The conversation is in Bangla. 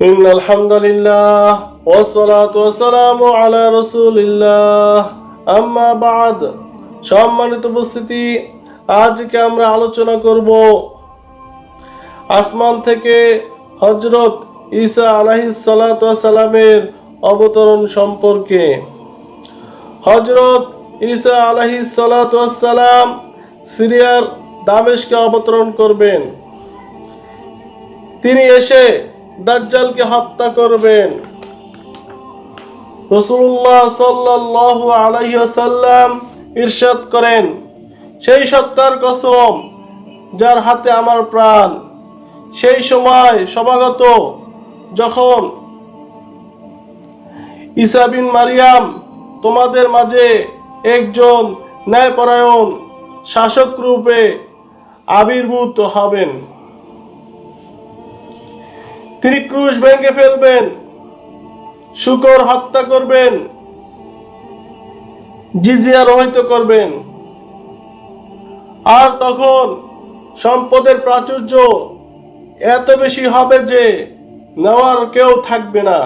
ইন্নাল হামদুলিল্লাহ ওয়াসসালাতু ওয়াসসালামু আলা রাসূলিল্লাহ আম্মা বা'দ। সম্মানিত উপস্থিতি, আজকে আমরা আলোচনা করব আসমান থেকে হযরত ঈসা আলাইহিস সালাতু ওয়াস সালামের অবতরণ সম্পর্কে। হযরত ঈসা আলাইহিস সালাতু ওয়াস সালাম সিরিয়ার দামেস্কে অবতরণ করবেন। তিনি এসে দাজ্জালকে হত্যা করবেন। রাসূলুল্লাহ সাল্লাল্লাহু আলাইহি ওয়াসাল্লাম ইরশাদ করেন, সেই সত্তার কসম যার হাতে আমার প্রাণ, সেই সময় সমাগত যখন ঈসা বিন মারিয়াম তোমাদের মাঝে একজন ন্যায়পরায়ণ শাসক রূপে আবির্ভূত হবেন। তিনি ক্রুশ ভেঙে ফেলবেন, শূকর হত্যা করবেন, জিজিয়া রহিত করবেন। আর তখন সম্পদের প্রাচুর্য এত বেশি হবে যে নেওয়ার কেউ থাকবে না।